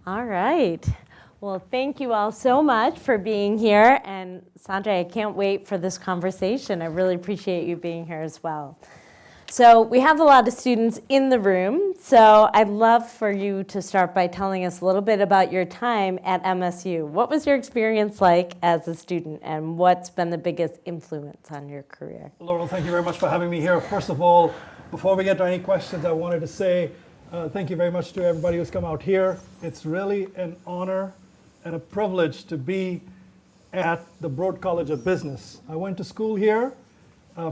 All right. Well, thank you all so much for being here. And Sanjay, I can't wait for this conversation. I really appreciate you being here as well. So we have a lot of students in the room. So I'd love for you to start by telling us a little bit about your time at MSU. What was your experience like as a student, and what's been the biggest influence on your career? Laurel, thank you very much for having me here. First of all, before we get to any questions, I wanted to say thank you very much to everybody who's come out here. It's really an honor and a privilege to be at the Broad College of Business. I went to school here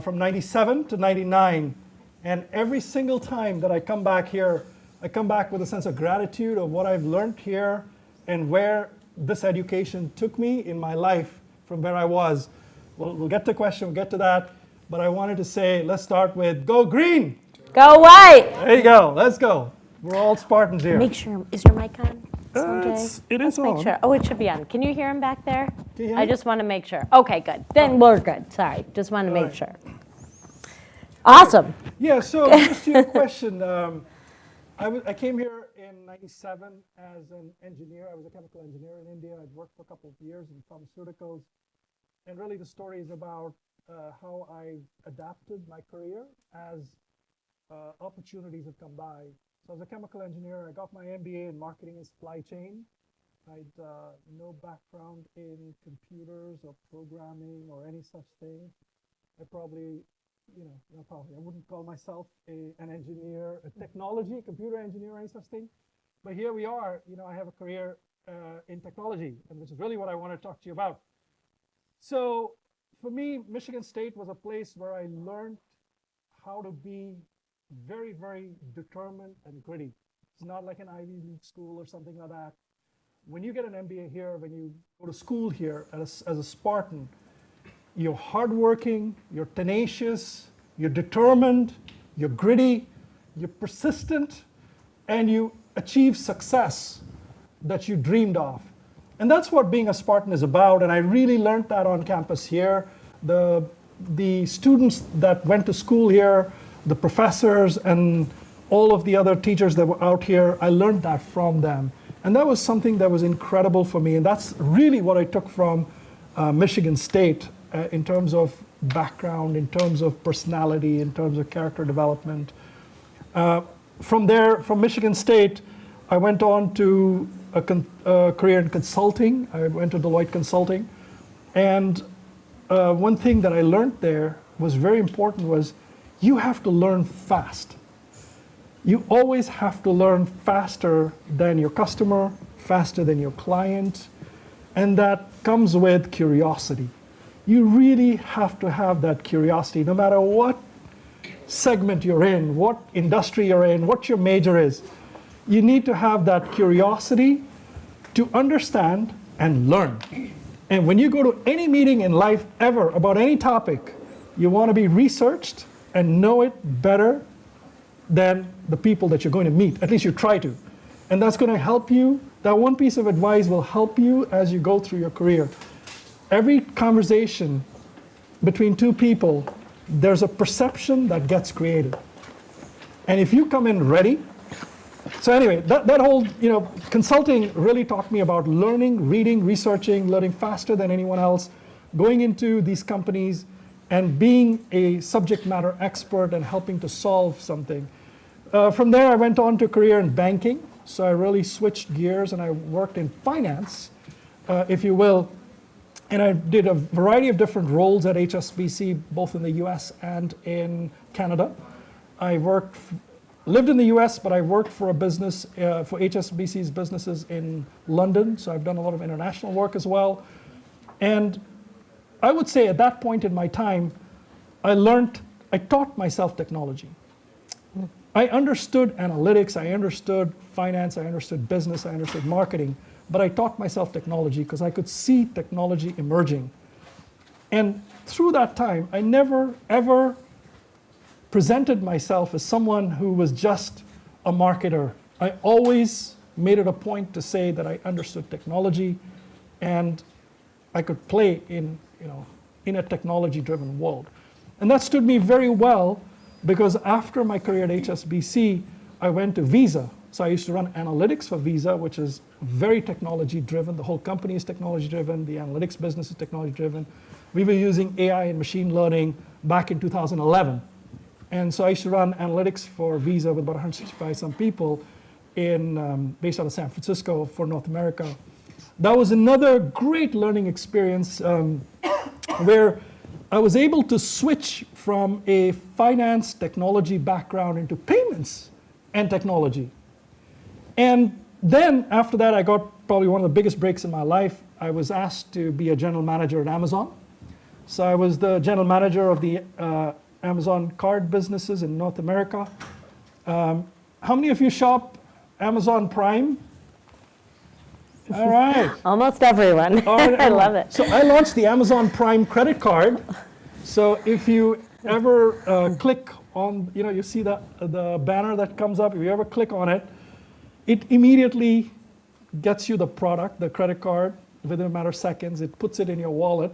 from 97 to 99. And every single time that I come back here, I come back with a sense of gratitude of what I've learned here and where this education took me in my life from where I was. We'll get to the question, we'll get to that. But I wanted to say, let's start with go green. Go white. There you go, let's go. We're all Spartans here. Make sure, is your mic on, Sanjay? It is Let's make on. sure. Oh, it should be on. Can you hear him back there? Can you hear I me? just want to make sure. Okay, good. Then we're good. Sorry, just want to make right. sure. Awesome. Yeah, so just to your question, I came here in 97 as an engineer. I was a chemical engineer in India. I'd worked for a couple of years in pharmaceuticals. And really the story is about how I adapted my career as opportunities have come by. So as a chemical engineer, I got my MBA in marketing and supply chain. I'd no background in computers or programming or any such thing. I probably, I wouldn't call myself an engineer, a computer engineer or any such thing. But here we are, I have a career in technology, and which is really what I want to talk to you about. So for me, Michigan State was a place where I learned how to be very, very determined and gritty. It's not like an Ivy League school or something like that. When you get an MBA here, when you go to school here as a Spartan, you're hardworking, you're tenacious, you're determined, you're gritty, you're persistent, and you achieve success that you dreamed of. And that's what being a Spartan is about, and I really learned that on campus here. The students that went to school here, the professors and all of the other teachers that were out here, I learned that from them. And that was something that was incredible for me, and that's really what I took from Michigan State in terms of background, in terms of personality, in terms of character development. From there, from Michigan State, I went on to a career in consulting. I went to Deloitte Consulting. And one thing that I learned there was very important was you have to learn fast. You always have to learn faster than your customer, faster than your client, and that comes with curiosity. You really have to have that curiosity, no matter what segment you're in, what industry you're in, what your major is. You need to have that curiosity to understand and learn. And when you go to any meeting in life ever about any topic, you want to be researched and know it better than the people that you're going to meet. At least you try to. And that's going to help you. That one piece of advice will help you as you go through your career. Every conversation between two people, there's a perception that gets created. And if you come in ready, so anyway, that whole, consulting really taught me about learning, reading, researching, learning faster than anyone else, going into these companies and being a subject matter expert and helping to solve something. From there, I went on to a career in banking. So I really switched gears and I worked in finance, if you will. And I did a variety of different roles at HSBC, both in the US and in Canada. I lived in the US, but I worked for a business, for HSBC's businesses in London. So I've done a lot of international work as well. And I would say at that point in my time, I taught myself technology. I understood analytics, I understood finance, I understood business, I understood marketing, but I taught myself technology because I could see technology emerging. And through that time, I never, ever presented myself as someone who was just a marketer. I always made it a point to say that I understood technology and I could play in a technology-driven world. And that stood me very well because after my career at HSBC, I went to Visa, So I used to run analytics for Visa, which is very technology driven. The whole company is technology driven. The analytics business is technology driven. We were using AI and machine learning back in 2011. And so I used to run analytics for Visa with about 165 some people based out of San Francisco for North America. That was another great learning experience where I was able to switch from a finance technology background into payments and technology. And then after that, I got probably one of the biggest breaks in my life. I was asked to be a general manager at Amazon. So I was the general manager of the Amazon card businesses in North America. How many of you shop Amazon Prime? All right. Almost everyone. All right, I love it. So I launched the Amazon Prime credit card. So if you ever click on, you see the banner that comes up, if you ever click on it, it immediately gets you the product, the credit card, within a matter of seconds. It puts it in your wallet.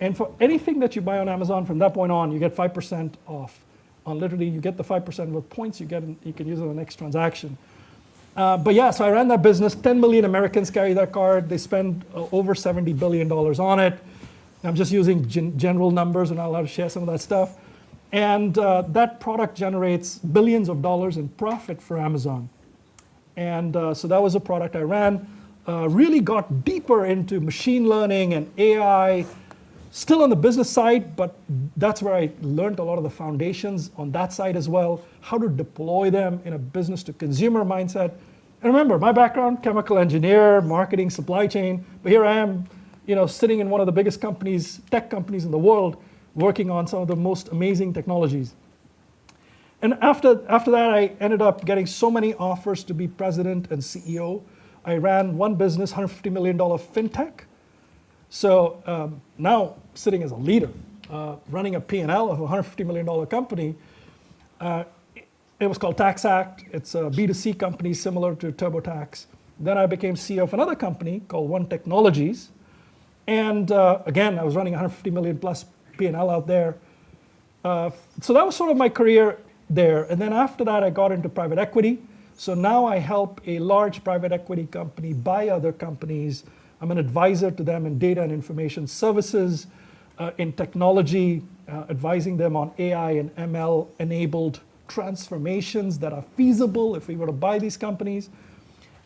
And for anything that you buy on Amazon from that point on, you get 5% off. On literally, you get the 5% with points you get, and you can use it on the next transaction. But yeah, so I ran that business. 10 million Americans carry that card. They spend over $70 billion on it. I'm just using general numbers. We're not allowed to share some of that stuff. And that product generates billions of dollars in profit for Amazon. And so that was a product I ran. Really got deeper into machine learning and AI, still on the business side, but that's where I learned a lot of the foundations on that side as well, how to deploy them in a business to consumer mindset. And remember, my background, chemical engineer, marketing, supply chain, but here I am, sitting in one of the biggest companies, tech companies in the world, working on some of the most amazing technologies. And after that, I ended up getting so many offers to be president and CEO. I ran one business, $150 million fintech. So now sitting as a leader, running a P&L of a $150 million company. It was called TaxAct. It's a B2C company similar to TurboTax. Then I became CEO of another company called One Technologies. And again, I was running 150 million plus P&L out there. So that was sort of my career there. And then after that, I got into private equity. So now I help a large private equity company buy other companies. I'm an advisor to them in data and information services, in technology, advising them on AI and ML enabled transformations that are feasible if we were to buy these companies.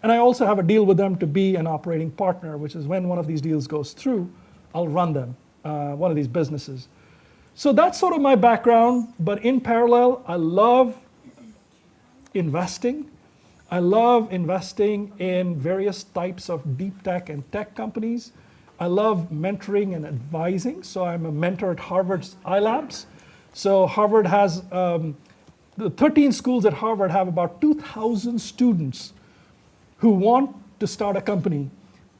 And I also have a deal with them to be an operating partner, which is when one of these deals goes through, I'll run them, one of these businesses. So that's sort of my background, but in parallel, I love investing. I love investing in various types of deep tech and tech companies. I love mentoring and advising. So I'm a mentor at Harvard's iLabs. So Harvard has, the 13 schools at Harvard have about 2,000 students who want to start a company.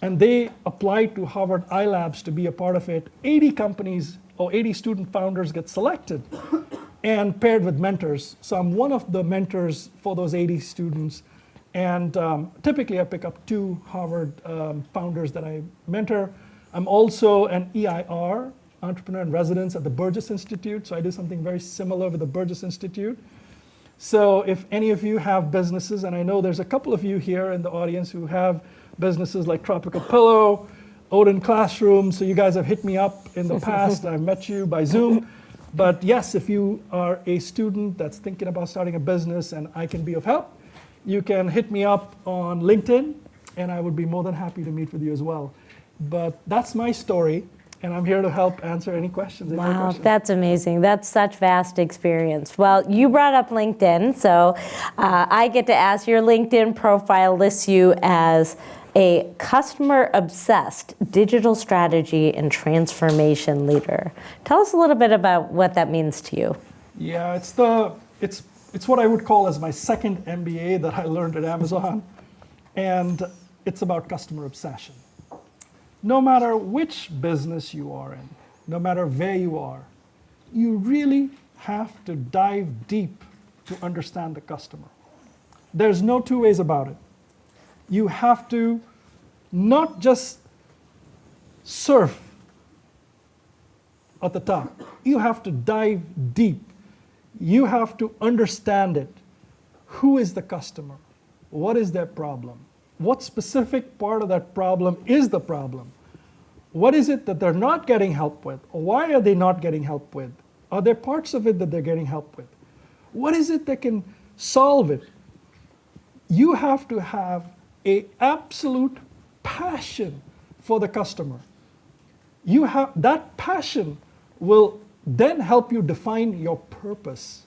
And they apply to Harvard iLabs to be a part of it. 80 companies or 80 student founders get selected and paired with mentors. So I'm one of the mentors for those 80 students. And typically I pick up 2 Harvard founders that I mentor. I'm also an EIR, Entrepreneur in Residence at the Burgess Institute. So I do something very similar with the Burgess Institute. So if any of you have businesses, and I know there's a couple of you here in the audience who have businesses like Tropical Pillow, Odin Classroom, so you guys have hit me up in the past. I've met you by Zoom. But yes, if you are a student that's thinking about starting a business and I can be of help, you can hit me up on LinkedIn, and I would be more than happy to meet with you as well. But that's my story, and I'm here to help answer any questions. Wow, that's amazing. That's such vast experience. Well, you brought up LinkedIn, so I get to ask, your LinkedIn profile lists you as a customer-obsessed digital strategy and transformation leader. Tell us a little bit about what that means to you. Yeah, it's what I would call as my second MBA that I learned at Amazon, and it's about customer obsession. No matter which business you are in, no matter where you are, you really have to dive deep to understand the customer. There's no two ways about it. You have to not just surf at the top. You have to dive deep. You have to understand it. Who is the customer? what is their problem? What specific part of that problem is the problem? What is it that they're not getting help with? Or why are they not getting help with? Are there parts of it that they're getting help with? What is it that can solve it? You have to have an absolute passion for the customer. That passion will then help you define your purpose.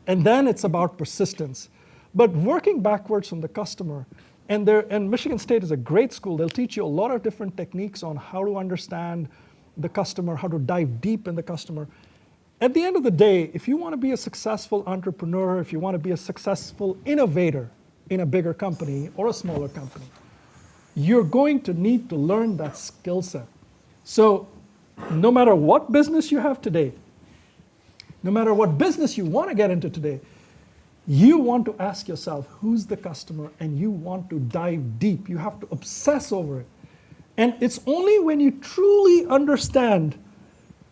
And then it's about persistence. But working backwards from the customer, and Michigan State is a great school. They'll teach you a lot of different techniques on how to understand the customer, how to dive deep in the customer. At the end of the day, if you want to be a successful entrepreneur, if you want to be a successful innovator in a bigger company or a smaller company, you're going to need to learn that skill set. So no matter what business you have today, no matter what business you want to get into today, you want to ask yourself, who's the customer? And you want to dive deep. You have to obsess over it. And it's only when you truly understand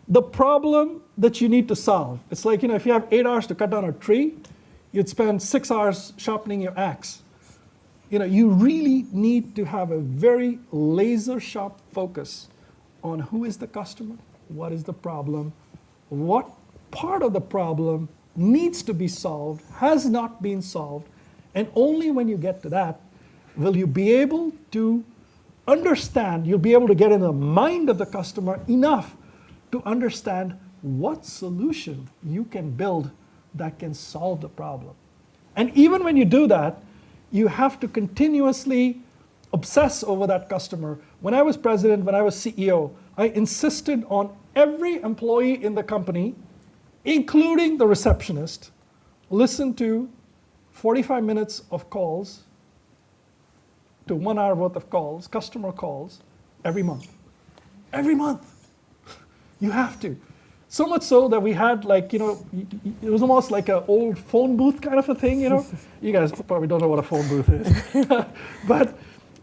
the problem that you need to solve. It's like, if you have 8 hours to cut down a tree, you'd spend 6 hours sharpening your axe. You really need to have a very laser-sharp focus on who is the customer, what is the problem, what part of the problem needs to be solved, has not been solved, and only when you get to that will you be able to understand, you'll be able to get in the mind of the customer enough to understand what solution you can build that can solve the problem. And even when you do that, you have to continuously obsess over that customer. When I was president, when I was CEO, I insisted on every employee in the company, including the receptionist, listen to 45 minutes of calls to 1 hour worth of calls, customer calls, every month. Every month. You have to. So much so that we had it was almost like an old phone booth kind of a thing, You guys probably don't know what a phone booth is. But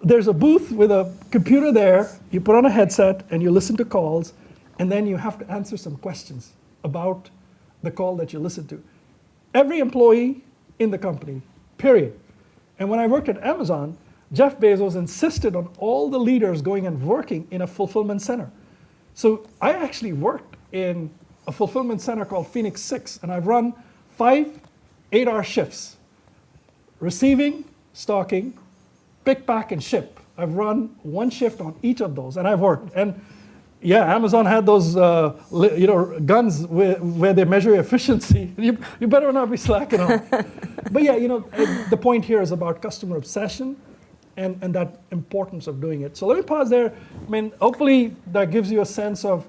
there's a booth with a computer there, you put on a headset and you listen to calls, and then you have to answer some questions about the call that you listen to. Every employee in the company, period. And when I worked at Amazon, Jeff Bezos insisted on all the leaders going and working in a fulfillment center. So I actually worked in a fulfillment center called Phoenix 6, and I've run 5 8-hour shifts. Receiving, stocking, pick, pack, and ship. I've run 1 shift on each of those, and I've worked. And yeah, Amazon had those guns where they measure efficiency. You better not be slacking off. But yeah, the point here is about customer obsession and that importance of doing it. So let me pause there. Hopefully that gives you a sense of,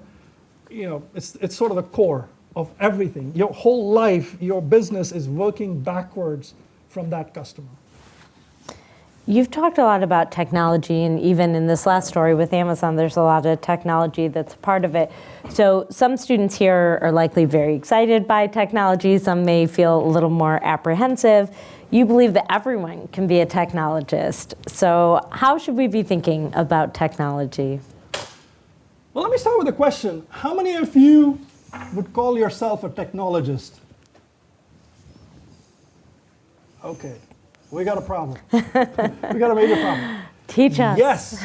it's sort of the core of everything. Your whole life, your business is working backwards from that customer. You've talked a lot about technology, and even in this last story with Amazon, there's a lot of technology that's part of it. So some students here are likely very excited by technology. Some may feel a little more apprehensive. You believe that everyone can be a technologist. So how should we be thinking about technology? Well, let me start with a question. How many of you would call yourself a technologist? Okay. We got a problem. We got a major problem. Teach us. Yes.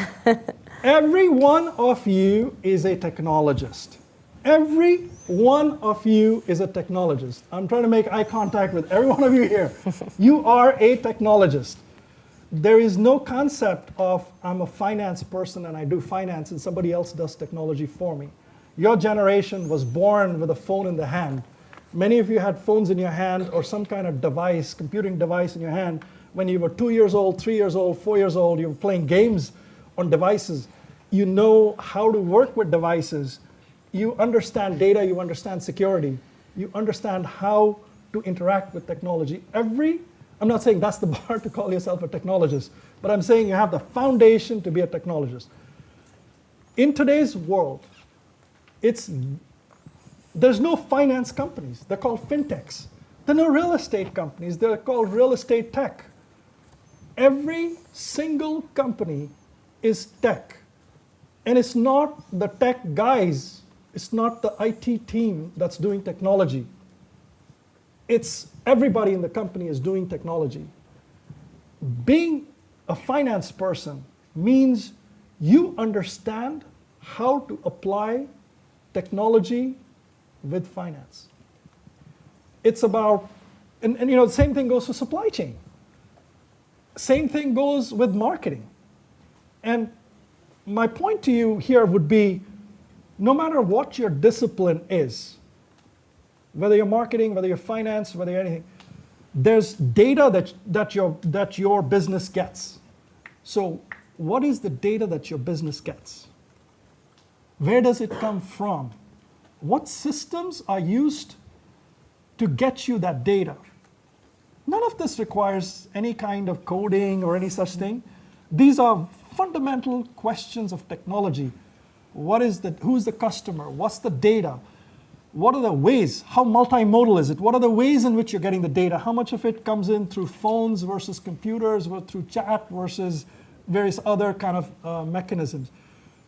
Every one of you is a technologist. Every one of you is a technologist. I'm trying to make eye contact with every one of you here. You are a technologist. There is no concept of I'm a finance person and I do finance and somebody else does technology for me. Your generation was born with a phone in the hand. Many of you had phones in your hand or some kind of device, computing device in your hand. When you were 2 years old, 3 years old, 4 years old, you were playing games on devices. You know how to work with devices. You understand data, you understand security. You understand how to interact with technology. I'm not saying that's the bar to call yourself a technologist, but I'm saying you have the foundation to be a technologist. In today's world, there's no finance companies. They're called fintechs. There are no real estate companies. They're called real estate tech. Every single company is tech. And it's not the tech guys. It's not the IT team that's doing technology. It's everybody in the company is doing technology. being a finance person means you understand how to apply technology with finance. It's about, and the same thing goes for supply chain. Same thing goes with marketing. And my point to you here would be, no matter what your discipline is, whether you're marketing, whether you're finance, whether you're anything, there's data that your business gets. So what is the data that your business gets? Where does it come from? What systems are used to get you that data? None of this requires any kind of coding or any such thing. These are fundamental questions of technology. Who's the customer? What's the data? What are the ways? How multimodal is it? What are the ways in which you're getting the data? How much of it comes in through phones versus computers, or through chat versus various other kind of mechanisms?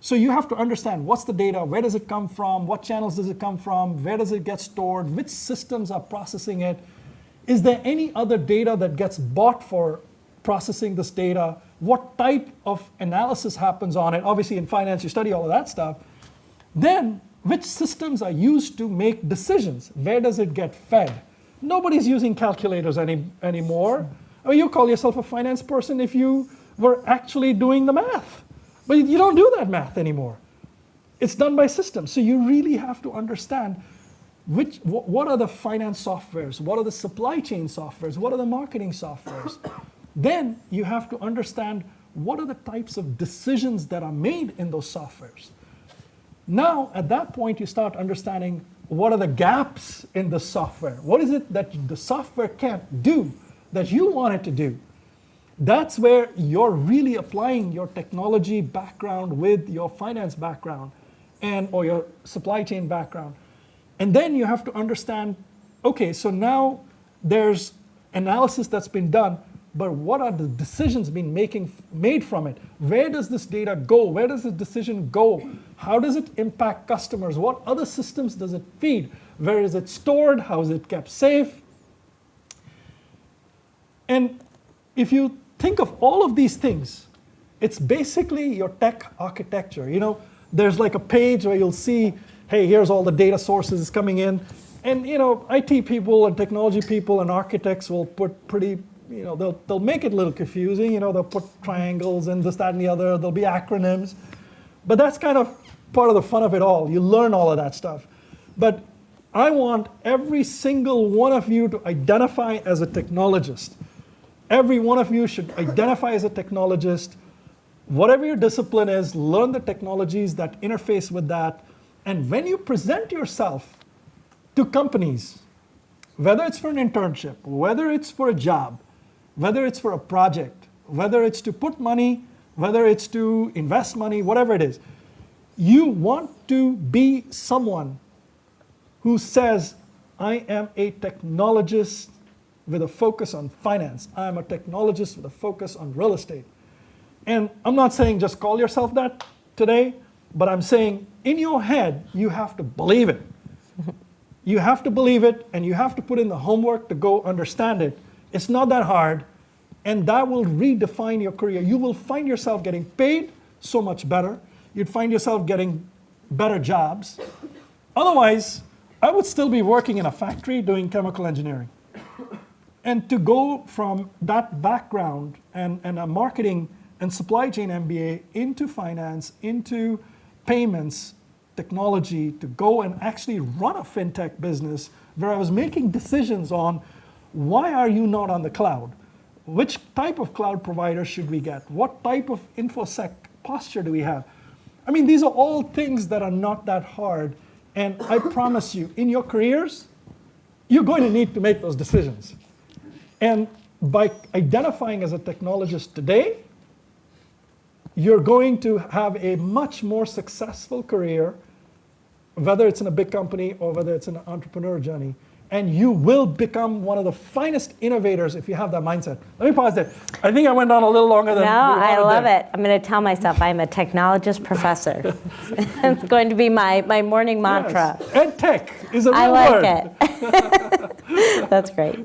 So you have to understand what's the data, where does it come from, what channels does it come from, where does it get stored, which systems are processing it? Is there any other data that gets bought for processing this data? What type of analysis happens on it? Obviously in finance you study all of that stuff. Then which systems are used to make decisions? Where does it get fed? Nobody's using calculators anymore. I mean, you call yourself a finance person if you were actually doing the math. But you don't do that math anymore. It's done by systems. So you really have to understand what are the finance softwares, what are the supply chain softwares, what are the marketing softwares. Then you have to understand what are the types of decisions that are made in those softwares. Now, at that point, you start understanding what are the gaps in the software. What is it that the software can't do that you want it to do? That's where you're really applying your technology background with your finance background or your supply chain background. And then you have to understand, okay, so now there's analysis that's been done, but what are the decisions being made from it? Where does this data go? Where does the decision go? How does it impact customers? What other systems does it feed? Where is it stored? How is it kept safe? And if you think of all of these things, it's basically your tech architecture. There's like a page where you'll see, hey, here's all the data sources coming in. And IT people and technology people and architects will put pretty, they'll make it a little confusing. They'll put triangles and this, that, and the other. There'll be acronyms. But that's kind of part of the fun of it all. You learn all of that stuff. But I want every single one of you to identify as a technologist. Every one of you should identify as a technologist. Whatever your discipline is, learn the technologies that interface with that. And when you present yourself to companies, whether it's for an internship, whether it's for a job, whether it's for a project, whether it's to put money, whether it's to invest money, whatever it is, you want to be someone who says, I am a technologist with a focus on finance. I'm a technologist with a focus on real estate. And I'm not saying just call yourself that today, but I'm saying in your head, you have to believe it. You have to believe it, and you have to put in the homework to go understand it. It's not that hard, and that will redefine your career. You will find yourself getting paid so much better. You'd find yourself getting better jobs. Otherwise, I would still be working in a factory doing chemical engineering. And to go from that background and a marketing and supply chain MBA into finance, into payments, technology, to go and actually run a fintech business where I was making decisions on why are you not on the cloud? Which type of cloud provider should we get? What type of InfoSec posture do we have? I mean, these are all things that are not that hard. And I promise you, in your careers, you're going to need to make those decisions. And by identifying as a technologist today, you're going to have a much more successful career, whether it's in a big company or whether it's an entrepreneur journey. And you will become one of the finest innovators if you have that mindset. Let me pause there. I think I went on a little longer than No, we wanted I love there. it. I'm going to tell myself I'm a technologist professor. It's going to be my morning mantra. Yes. Ed tech is a real I like word. it. That's great.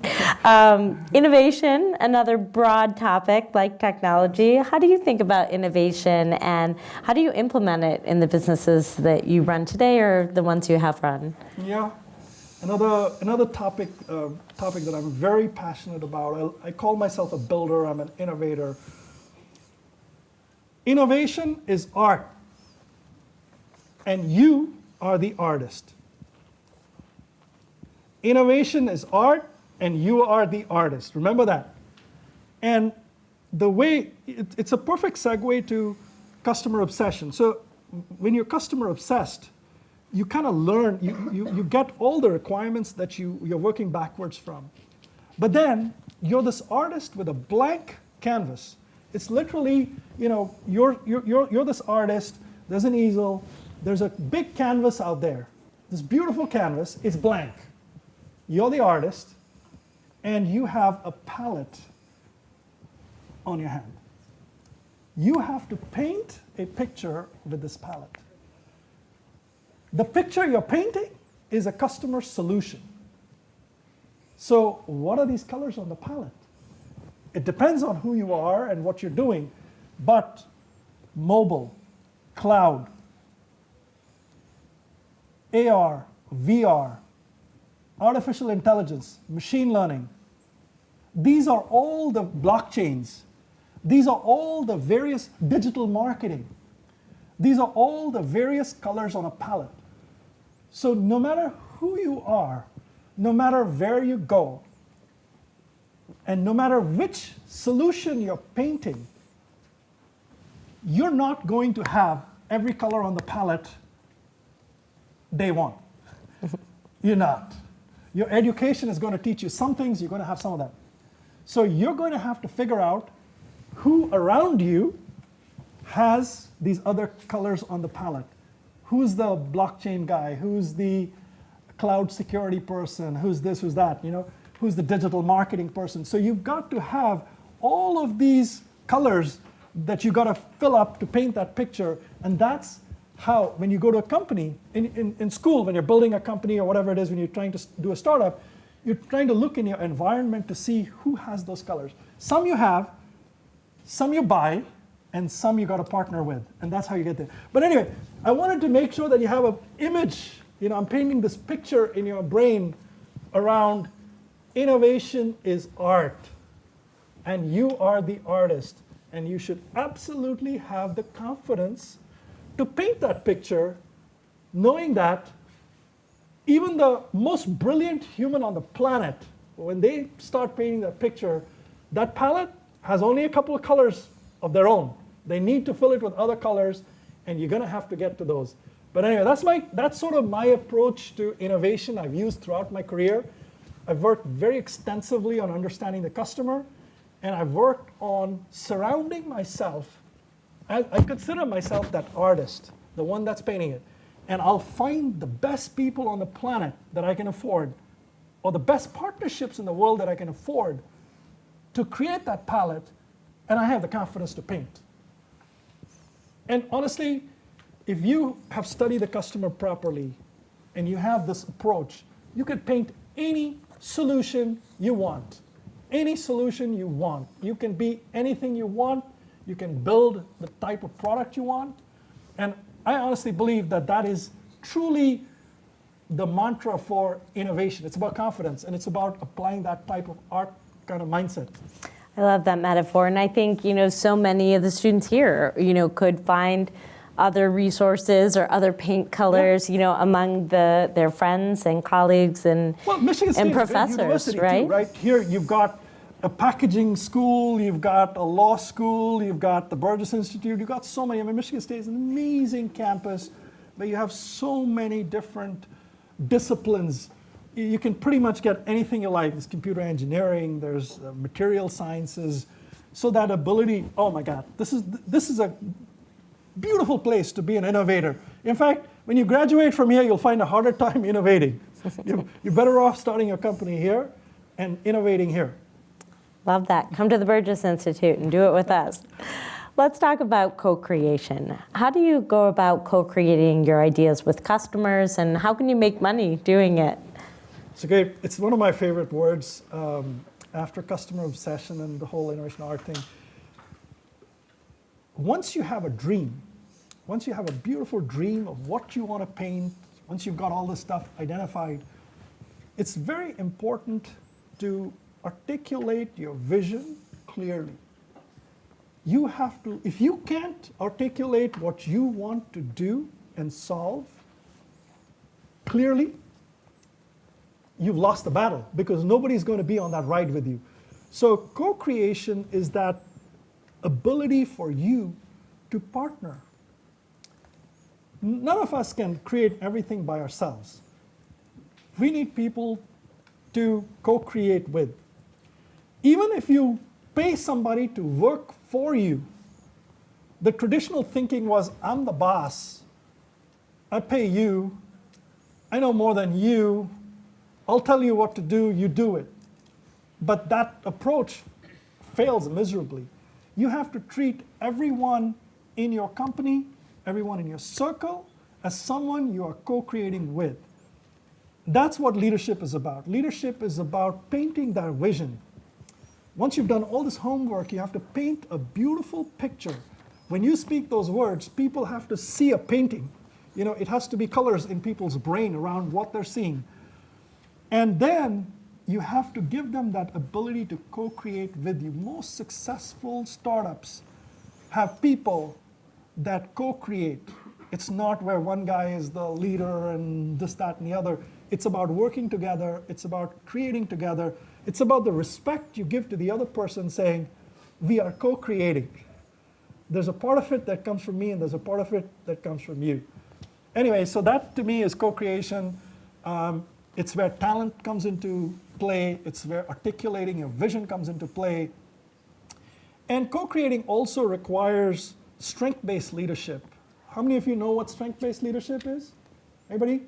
Innovation, another broad topic like technology. How do you think about innovation and how do you implement it in the businesses that you run today or the ones you have run? Yeah. Another topic that I'm very passionate about. I call myself a builder. I'm an innovator. Innovation is art, and you are the artist. Innovation is art, and you are the artist. Remember that. And the way it's a perfect segue to customer obsession. So when you're customer obsessed, you kind of learn, you get all the requirements that you're working backwards from. But then you're this artist with a blank canvas. It's literally, you're this artist, there's an easel, there's a big canvas out there. This beautiful canvas, it's blank. You're the artist, and you have a palette on your hand. You have to paint a picture with this palette. The picture you're painting is a customer solution. So what are these colors on the palette? It depends on who you are and what you're doing, but mobile, cloud, AR, VR, artificial intelligence, machine learning, these are all the blockchains. These are all the various digital marketing. These are all the various colors on a palette. So no matter who you are, no matter where you go, and no matter which solution you're painting, you're not going to have every color on the palette day one. You're not. Your education is going to teach you some things, you're going to have some of that. So you're going to have to figure out who around you has these other colors on the palette. Who's the blockchain guy? Who's the cloud security person? Who's this, who's that? Who's the digital marketing person? So you've got to have all of these colors that you got to fill up to paint that picture. And that's how, when you go to a company, in school, when you're building a company or whatever it is, when you're trying to do a startup, you're trying to look in your environment to see who has those colors. Some you have, some you buy, and some you got to partner with, and that's how you get there. But anyway, I wanted to make sure that you have an image. I'm painting this picture in your brain around innovation is art, and you are the artist, and you should absolutely have the confidence to paint that picture, knowing that even the most brilliant human on the planet, when they start painting that picture, that palette has only a couple of colors of their own. They need to fill it with other colors, and you're going to have to get to those. But anyway, that's sort of my approach to innovation I've used throughout my career. I've worked very extensively on understanding the customer, and I've worked on surrounding myself. I consider myself that artist, the one that's painting it. And I'll find the best people on the planet that I can afford, or the best partnerships in the world that I can afford to create that palette, and I have the confidence to paint. And honestly, if you have studied the customer properly and you have this approach, you could paint any solution you want. Any solution you want. You can be anything you want. You can build the type of product you want. And I honestly believe that that is truly the mantra for innovation. It's about confidence, and it's about applying that type of art kind of mindset. I love that metaphor, and I think so many of the students here could find other resources or other paint colors among their friends and colleagues and Michigan State professors, is a university right? Too, right? Here you've got a packaging school, you've got a law school, you've got the Burgess Institute, you've got so many. Michigan State is an amazing campus, but you have so many different disciplines. You can pretty much get anything you like. There's computer engineering, there's material sciences. So that ability, oh my God, this is a beautiful place to be an innovator. In fact, when you graduate from here, you'll find a harder time innovating. You're better off starting your company here and innovating here. Love that. Come to the Burgess Institute and do it with us. Let's talk about co-creation. How do you go about co-creating your ideas with customers, and how can you make money doing it? It's one of my favorite words after customer obsession and the whole innovation art thing. Once you have a dream, once you have a beautiful dream of what you want to paint, once you've got all this stuff identified, it's very important to articulate your vision clearly. You have to, if you can't articulate what you want to do and solve clearly, you've lost the battle, because nobody's going to be on that ride with you. So co-creation is that ability for you to partner. None of us can create everything by ourselves. We need people to co-create with. Even if you pay somebody to work for you, the traditional thinking was, I'm the boss, I pay you, I know more than you, I'll tell you what to do, you do it. But that approach fails miserably. You have to treat everyone in your company, everyone in your circle, as someone you are co-creating with. That's what leadership is about. Leadership is about painting that vision. Once you've done all this homework, you have to paint a beautiful picture. When you speak those words, people have to see a painting. You know, it has to be colors in people's brain around what they're seeing. And then you have to give them that ability to co-create with you. Most successful startups have people that co-create. It's not where one guy is the leader and this, that, and the other. It's about working together. It's about creating together. It's about the respect you give to the other person, saying, we are co-creating. There's a part of it that comes from me, and there's a part of it that comes from you. Anyway, so that to me is co-creation. It's where talent comes into play. It's where articulating your vision comes into play. And co-creating also requires strength-based leadership. How many of you know what strength-based leadership is? Anybody?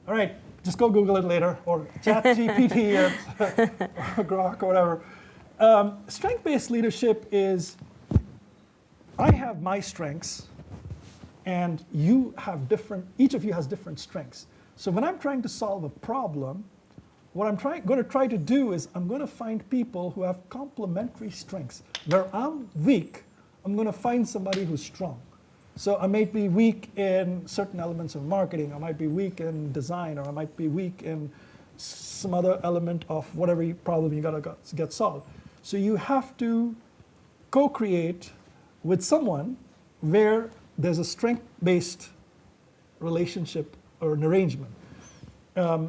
All right, just go Google it later, or ChatGPT or Grok or whatever. Strength-based leadership is, I have my strengths, and you have different, each of you has different strengths. So when I'm trying to solve a problem, what I'm going to try to do is I'm going to find people who have complementary strengths. Where I'm weak, I'm going to find somebody who's strong. So I might be weak in certain elements of marketing, I might be weak in design, or I might be weak in some other element of whatever problem you got to get solved. So you have to co-create with someone where there's a strength-based relationship or an arrangement.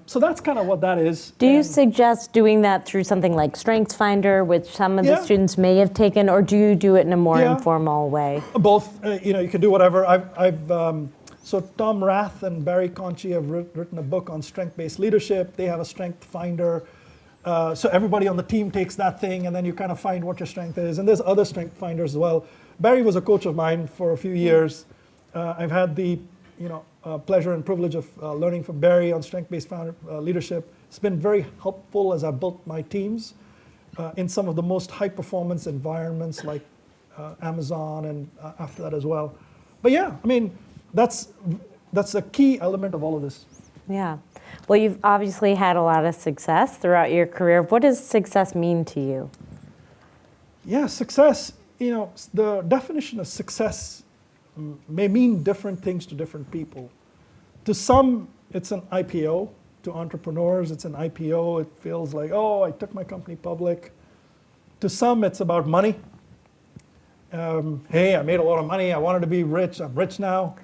So that's kind of what that is. Do you suggest doing that through something like StrengthsFinder, which some of the students may have taken, or do you do it in a more informal way? Both. You can do whatever. So Tom Rath and Barry Conchie have written a book on strength-based leadership. They have a StrengthsFinder. So everybody on the team takes that thing, and then you kind of find what your strength is. And there's other StrengthsFinders as well. Barry was a coach of mine for a few years. I've had the pleasure and privilege of learning from Barry on strength-based leadership. It's been very helpful as I built my teams in some of the most high-performance environments like Amazon and after that as well. But yeah, I mean, that's a key element of all of this. Yeah. Well, you've obviously had a lot of success throughout your career. What does success mean to you? Yeah, success, the definition of success may mean different things to different people. To some, it's an IPO. To entrepreneurs, it's an IPO. It feels like, oh, I took my company public. To some, it's about money. Hey, I made a lot of money. I wanted to be rich. I'm rich now.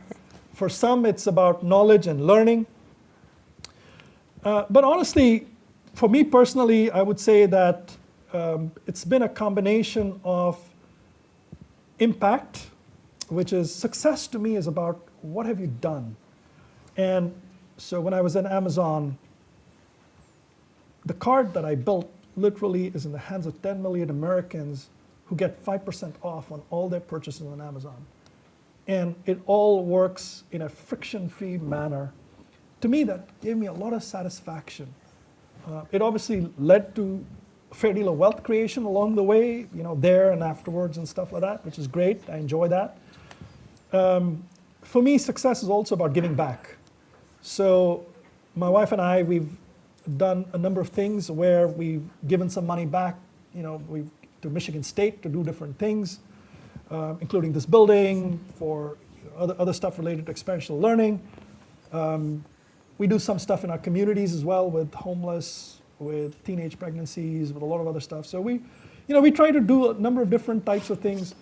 For some, it's about knowledge and learning. But honestly, for me personally, I would say that it's been a combination of impact, which is success to me is about what have you done. And so when I was at Amazon, the card that I built literally is in the hands of 10 million Americans who get 5% off on all their purchases on Amazon. And it all works in a friction-free manner. to me, that gave me a lot of satisfaction. It obviously led to a fair deal of wealth creation along the way, there and afterwards and stuff like that, which is great. I enjoy that. For me, success is also about giving back. So my wife and I, we've done a number of things where we've given some money back, to Michigan State to do different things, including this building, for other stuff related to experiential learning. We do some stuff in our communities as well with homeless, with teenage pregnancies, with a lot of other stuff. So we try to do a number of different types of things,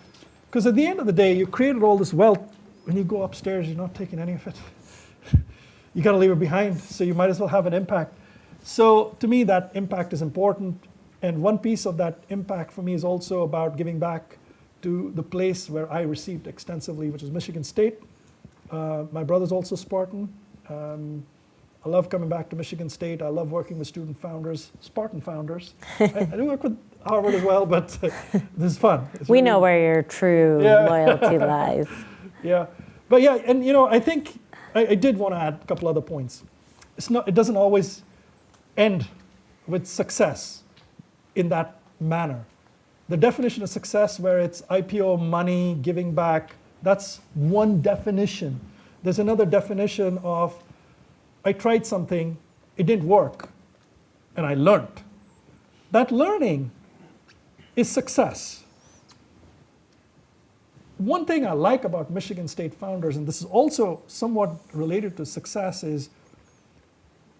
because at the end of the day, you created all this wealth. When you go upstairs, you're not taking any of it. You got to leave it behind, so you might as well have an impact. So to me, that impact is important. And one piece of that impact for me is also about giving back to the place where I received extensively, which is Michigan State. My brother's also Spartan. I love coming back to Michigan State. I love working with student founders, Spartan founders. I do work with Harvard as well, but this is fun. We know where your true loyalty lies. Yeah, but yeah, and I think I did want to add a couple other points. It doesn't always end with success in that manner. The definition of success, where it's IPO, money, giving back, that's one definition. There's another definition of, I tried something, it didn't work, and I learned. That learning is success. One thing I like about Michigan State founders, and this is also somewhat related to success, is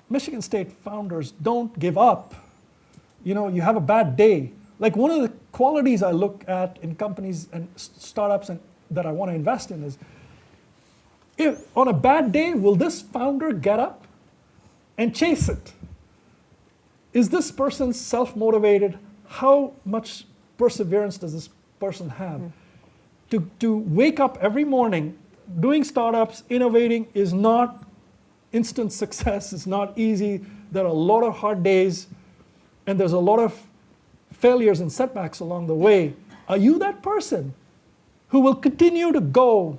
Michigan State founders don't give up. You have a bad day. Like, one of the qualities I look at in companies and startups that I want to invest in is, if on a bad day, will this founder get up and chase it? Is this person self-motivated? How much perseverance does this person have? To wake up every morning, doing startups, innovating is not instant success. It's not easy. There are a lot of hard days, and there's a lot of failures and setbacks along the way. Are you that person who will continue to go,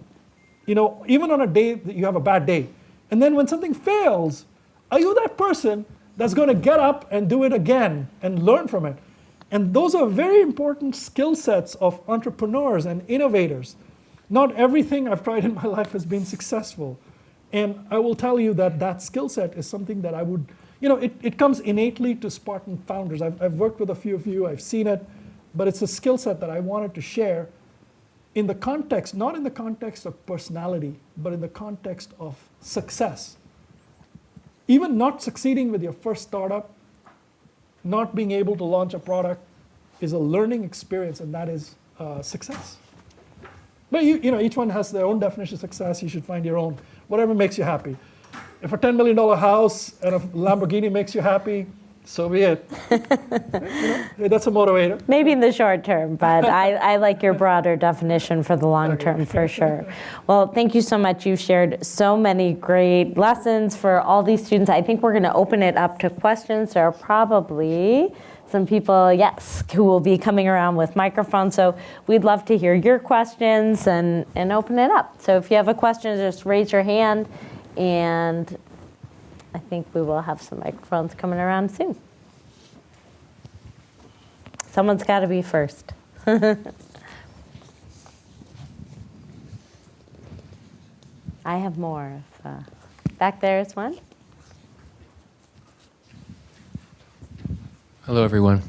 even on a day that you have a bad day? And then when something fails, are you that person that's going to get up and do it again and learn from it? And those are very important skill sets of entrepreneurs and innovators. Not everything I've tried in my life has been successful. And I will tell you that that skill set is something that I would, it comes innately to Spartan founders. I've worked with a few of you, I've seen it, but it's a skill set that I wanted to share in the context, not in the context of personality, but in the context of success. Even not succeeding with your first startup, not being able to launch a product, is a learning experience, and that is success. But each one has their own definition of success. You should find your own, whatever makes you happy. If a $10 million house and a Lamborghini makes you happy, so be it. That's a motivator. Maybe in the short term, but I like your broader definition for the long term, for sure. Well, thank you so much. You've shared so many great lessons for all these students. I think we're going to open it up to questions. There are probably some people, yes, who will be coming around with microphones. So we'd love to hear your questions and open it up. So if you have a question, just raise your hand, and I think we will have some microphones coming around soon. Someone's got to be first. I have more. Back there is one. Hello, everyone.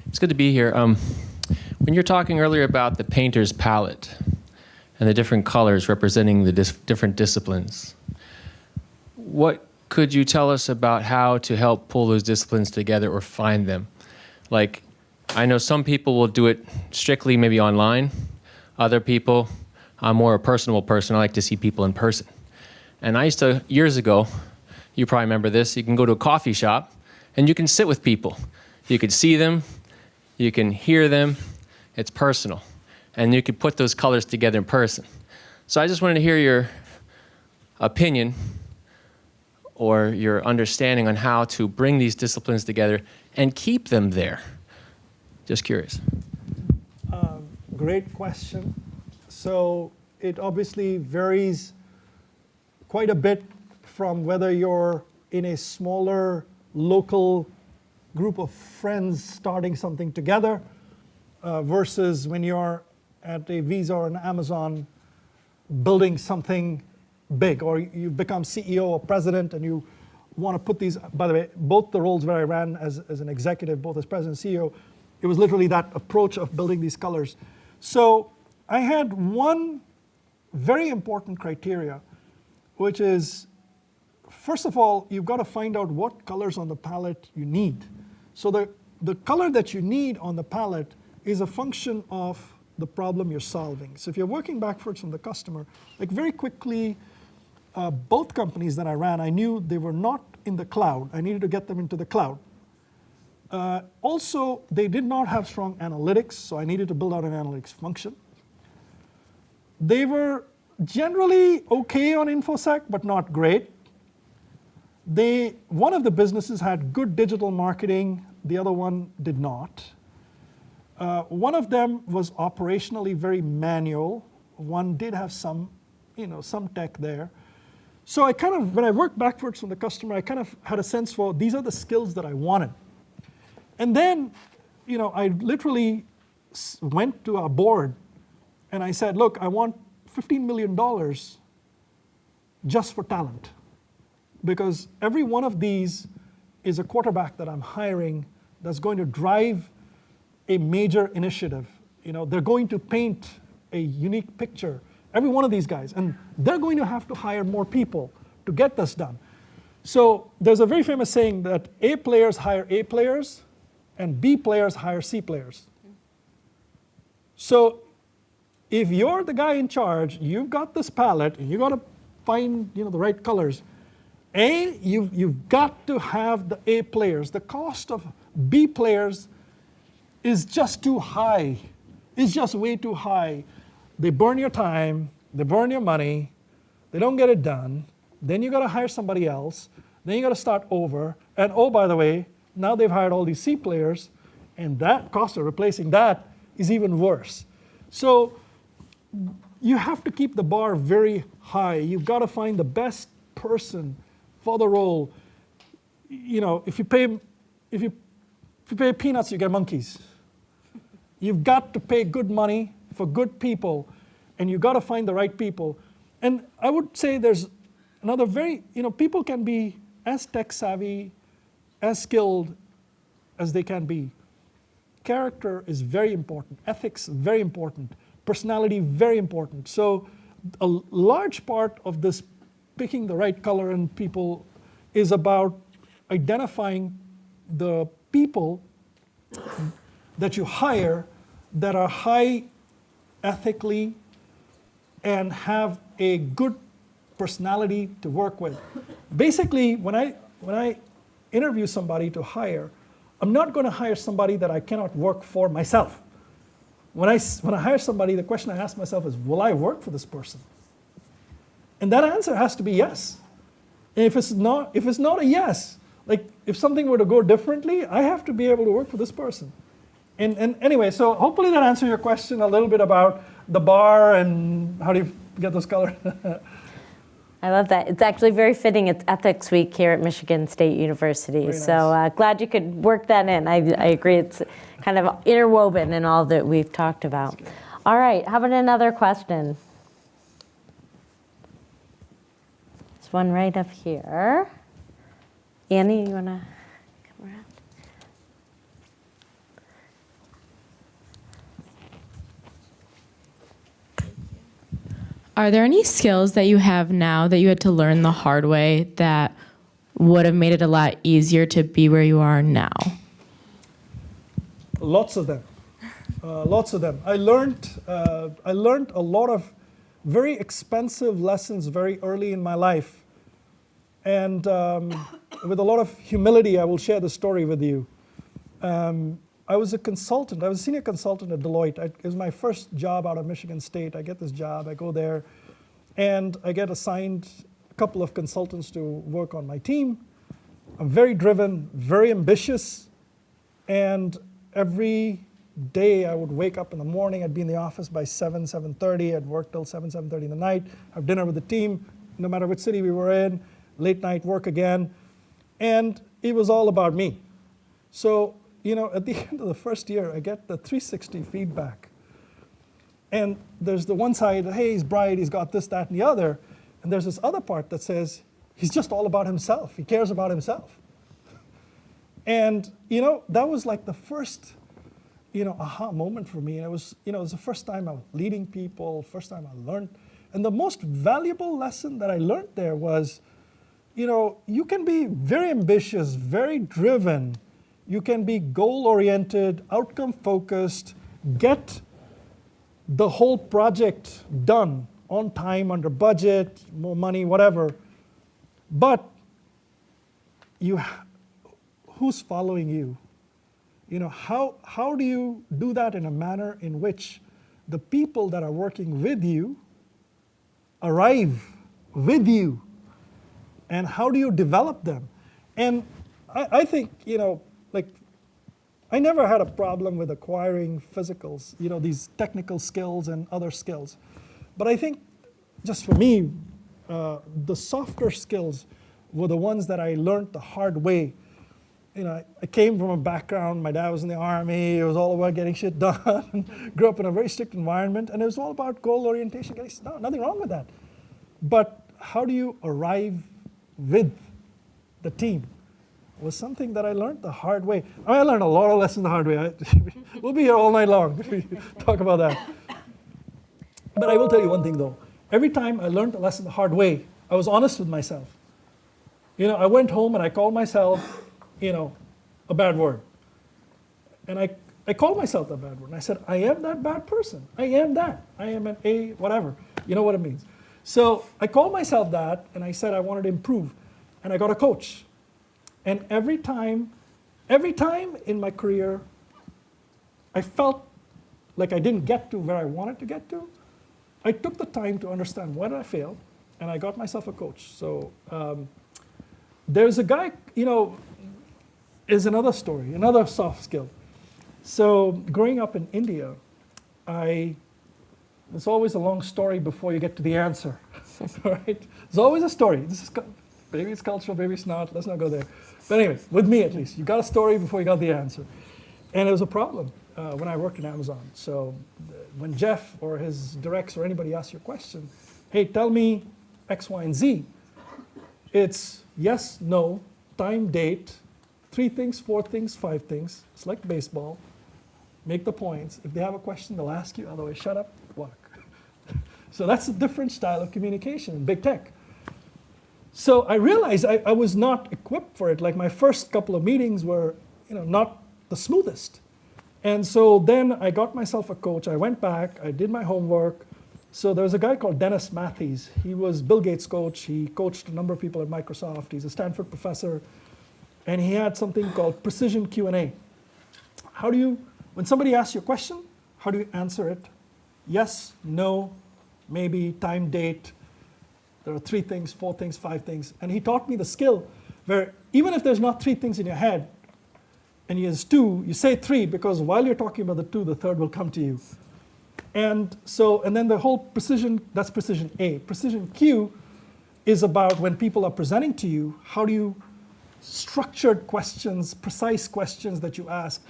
It's good to be here. When you're talking earlier about the painter's palette and the different colors representing the different disciplines, what could you tell us about how to help pull those disciplines together or find them? Like, I know some people will do it strictly maybe online. Other people, I'm more a personable person. I like to see people in person. And I used to, years ago, you probably remember this, you can go to a coffee shop and you can sit with people. You can see them, you can hear them, it's personal. And you can put those colors together in person. So I just wanted to hear your opinion or your understanding on how to bring these disciplines together and keep them there. Just curious. Great question. So it obviously varies quite a bit from whether you're in a smaller local group of friends starting something together versus when you're at a Visa or an Amazon building something big, or you become CEO or president and you want to put these, by the way, both the roles where I ran as an executive, both as president and CEO, it was literally that approach of building these colors. So I had one very important criteria, which is, first of all, you've got to find out what colors on the palette you need. So the color that you need on the palette is a function of the problem you're solving. So if you're working backwards from the customer, like very quickly, both companies that I ran, I knew they were not in the cloud. I needed to get them into the cloud. Also, they did not have strong analytics, so I needed to build out an analytics function. They were generally okay on InfoSec, but not great. One of the businesses had good digital marketing, the other one did not. One of them was operationally very manual. One did have some tech there. So I kind of, when I worked backwards from the customer, I kind of had a sense for these are the skills that I wanted. And then, I literally went to our board and I said, look, I want $15 million just for talent. Because every one of these is a quarterback that I'm hiring that's going to drive a major initiative. They're going to paint a unique picture, every one of these guys, and they're going to have to hire more people to get this done. So there's a very famous saying that A players hire A players and B players hire C players. So if you're the guy in charge, you've got this palette, and you've got to find the right colors. You've got to have the A players. The cost of B players is just too high. It's just way too high. They burn your time, they burn your money, they don't get it done. Then you got to hire somebody else. Then you got to start over. And oh, by the way, now they've hired all these C players, and that cost of replacing that is even worse. So you have to keep the bar very high. You've got to find the best person for the role. If you pay peanuts, you get monkeys. You've got to pay good money for good people, and you've got to find the right people. And I would say there's another people can be as tech savvy, as skilled as they can be. Character is very important. Ethics, very important. Personality, very important. So a large part of this picking the right color in people is about identifying the people that you hire that are high ethically and have a good personality to work with. Basically, when I interview somebody to hire, I'm not going to hire somebody that I cannot work for myself. When I hire somebody, the question I ask myself is, will I work for this person? And that answer has to be yes. And if it's not a yes, like if something were to go differently, I have to be able to work for this person. And anyway, so hopefully that answers your question a little bit about the bar and how do you get those colors. I love that. It's actually very fitting. It's Ethics Week here at Michigan State University. Very nice. So glad you could work that in. I agree. It's kind of interwoven in all that we've talked about. All right. How about another question? There's one right up here. Annie, you want to come around? Are there any skills that you have now that you had to learn the hard way that would have made it a lot easier to be where you are now? Lots of them. Lots of them. I learned a lot of very expensive lessons very early in my life. And with a lot of humility, I will share the story with you. I was a consultant. I was a senior consultant at Deloitte. It was my first job out of Michigan State. I get this job. I go there, and I get assigned a couple of consultants to work on my team. I'm very driven, very ambitious, and every day I would wake up in the morning. I'd be in the office by 7:30. I'd work till 7:30 in the night, have dinner with the team, no matter which city we were in, late night work again, and it was all about me. So, at the end of the first year, I get the 360 feedback. And there's the one side, hey, he's bright, he's got this, that, and the other. And there's this other part that says, he's just all about himself. He cares about himself. And, that was like the first, aha moment for me. And it was the first time I was leading people, first time I learned. And the most valuable lesson that I learned there was, you can be very ambitious, very driven. You can be goal-oriented, outcome-focused, get the whole project done on time, under budget, more money, whatever. But who's following you? How do you do that in a manner in which the people that are working with you arrive with you? And how do you develop them? And I think, I never had a problem with acquiring physicals, these technical skills and other skills. But I think, just for me, the softer skills were the ones that I learned the hard way. I came from a background, my dad was in the army, it was all about getting shit done. Grew up in a very strict environment, and it was all about goal orientation. No, nothing wrong with that. But how do you arrive with the team was something that I learned the hard way. I learned a lot of lessons the hard way. We'll be here all night long if we talk about that. But I will tell you one thing though. Every time I learned a lesson the hard way, I was honest with myself. I went home and I called myself, a bad word. And I called myself that bad word. And I said, I am that bad person. I am that. I am an A, whatever. You know what it means. So I called myself that, and I said I wanted to improve. And I got a coach. And every time in my career, I felt like I didn't get to where I wanted to get to, I took the time to understand where I failed, and I got myself a coach. So there's a guy, is another story, another soft skill. So growing up in India, it's always a long story before you get to the answer, right? There's always a story. Maybe it's cultural, maybe it's not. Let's not go there. But anyway, with me at least, you got a story before you got the answer. And it was a problem when I worked in Amazon. So when Jeff or his directs or anybody asks you a question, hey, tell me X, Y, and Z, it's yes, no, time, date, 3 things, 4 things, 5 things. It's like baseball. Make the points. If they have a question, they'll ask you. Otherwise, shut up, work. So that's a different style of communication in big tech. So I realized I was not equipped for it. Like my first couple of meetings were, not the smoothest. And so then I got myself a coach. I went back, I did my homework. So there was a guy called Dennis Matthews. He was Bill Gates' coach. He coached a number of people at Microsoft. He's a Stanford professor. And he had something called precision Q&A. When somebody asks you a question, how do you answer it? Yes, no, maybe, time, date. There are 3 things, 4 things, 5 things. And he taught me the skill where even if there's not 3 things in your head, and there's 2, you say 3 because while you're talking about the 2, the third will come to you. And then the whole precision, that's precision A. Precision Q is about when people are presenting to you, how do you structured questions, precise questions that you ask.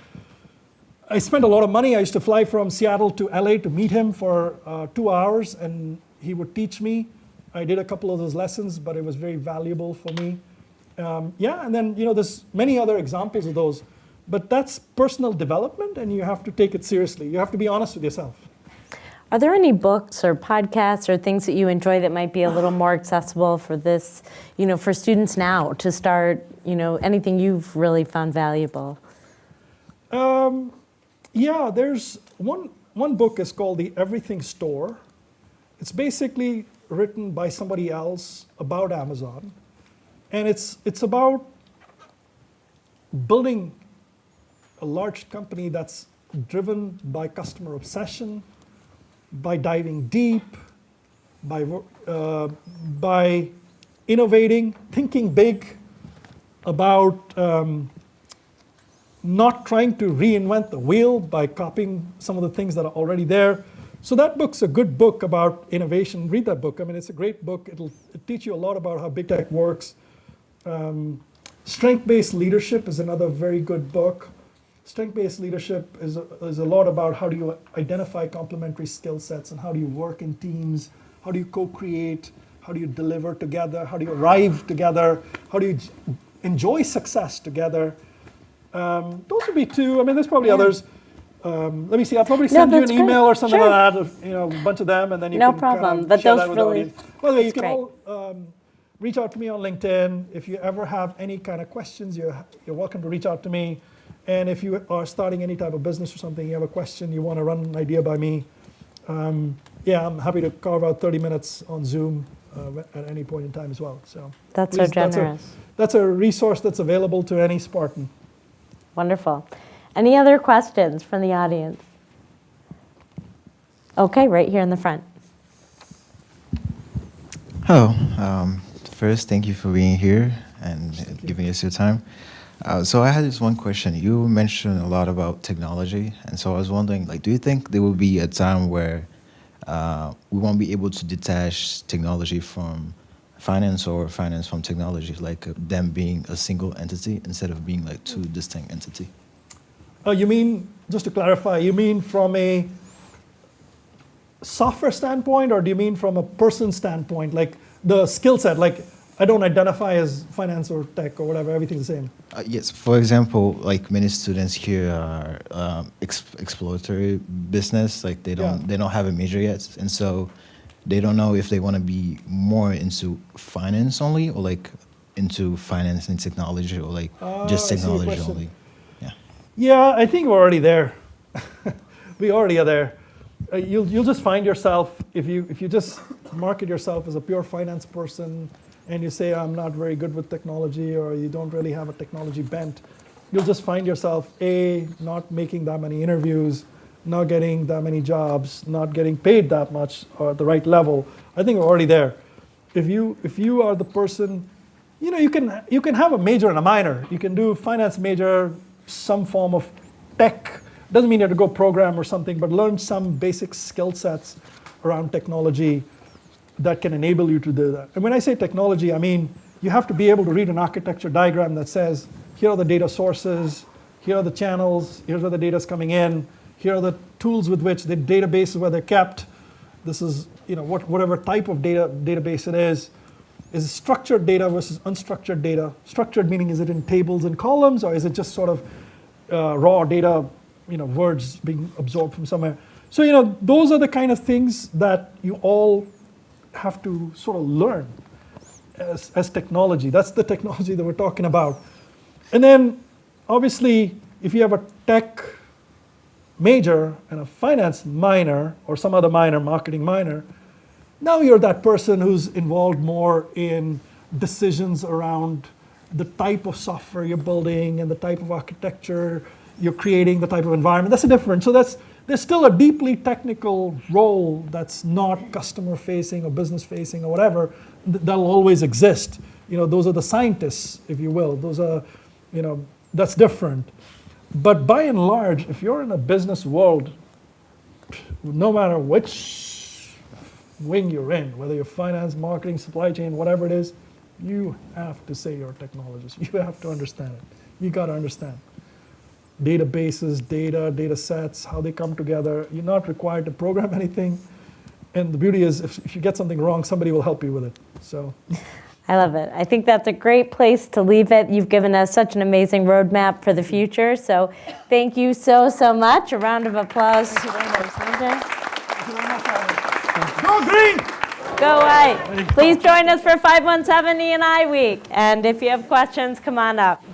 I spent a lot of money. I used to fly from Seattle to LA to meet him for 2 hours, and he would teach me. I did a couple of those lessons, but it was very valuable for me. And then there's many other examples of those. But that's personal development, and you have to take it seriously. You have to be honest with yourself. Are there any books or podcasts or things that you enjoy that might be a little more accessible for this, for students now to start, anything you've really found valuable? There's one book is called The Everything Store. It's basically written by somebody else about Amazon. And it's about building a large company that's driven by customer obsession, by diving deep, by innovating, thinking big, about not trying to reinvent the wheel by copying some of the things that are already there, So that book's a good book about innovation. Read that book. I mean, it's a great book. It'll teach you a lot about how big tech works. Strength-Based Leadership is another very good book. Strength-based leadership is a lot about how do you identify complementary skill sets and how do you work in teams, how do you co-create, how do you deliver together, how do you arrive together, how do you enjoy success together. Those would be two. I mean, there's probably others. Let me see. I'll probably send you an that's email great. or something Sure. like that. A bunch of them, and then you No can problem. kind of But share those that with the really- audience. By the way, you that's can all reach out to me on LinkedIn. If you ever have any kind of questions, you're welcome to reach out to me. And if you are starting any type of business or something, you have a question, you want to run an idea by me, I'm happy to carve out 30 minutes on Zoom at any point in time as well. So That's so please, generous. That's a resource that's available to any Spartan. Wonderful. Any other questions from the audience? Okay, right here in the front. Hello. First, thank you for being here and giving us your time. So I had this one question. You mentioned a lot about technology, and so I was wondering, like, do you think there will be a time where we won't be able to detach technology from finance or finance from technology, like them being a single entity instead of being like two distinct entities? You mean, just to clarify, you mean from a software standpoint, or do you mean from a person standpoint, like the skill set? Like, I don't identify as finance or tech or whatever, everything's the same. Yes. For example, like many students here are exploratory business, like they don't have a major yet, and so they don't know if they want to be more into finance only or like into finance and technology or like just I see your technology question. only. Yeah. Yeah, I think we're already there. We already are there. You'll just find yourself, if you just market yourself as a pure finance person and you say, I'm not very good with technology, or you don't really have a technology bent, you'll just find yourself, A, not making that many interviews, not getting that many jobs, not getting paid that much or at the right level. I think we're already there. If you are the person, you can have a major and a minor. You can do finance major, some form of tech. Doesn't mean you have to go program or something, but learn some basic skill sets around technology that can enable you to do that. And when I say technology, I mean you have to be able to read an architecture diagram that says, here are the data sources, here are the channels, here's where the data is coming in, here are the tools with which the databases where they're kept. This is whatever type of database it is it structured data versus unstructured data. Structured meaning, is it in tables and columns, or is it just sort of raw data, words being absorbed from somewhere? So those are the kind of things that you all have to sort of learn as technology. That's the technology that we're talking about. And then obviously, if you have a tech major and a finance minor, or some other minor, marketing minor, now you're that person who's involved more in decisions around the type of software you're building and the type of architecture you're creating, the type of environment. That's a different. So there's still a deeply technical role that's not customer facing or business facing or whatever. That'll always exist. Those are the scientists, if you will. Those are, that's different. But by and large, if you're in a business world, no matter which wing you're in, whether you're finance, marketing, supply chain, whatever it is, you have to say you're a technologist. You have to understand it. You got to understand databases, data sets, how they come together. You're not required to program anything. And the beauty is, if you get something wrong, somebody will help you with it. So, I love it. I think that's a great place to leave it. You've given us such an amazing roadmap for the future. So thank you so much. A round of applause. Thank you very much, Sanjay. thank you very much, Alan. Go green! Go white. Please join us for 517 E&I Week. And if you have questions, come on up.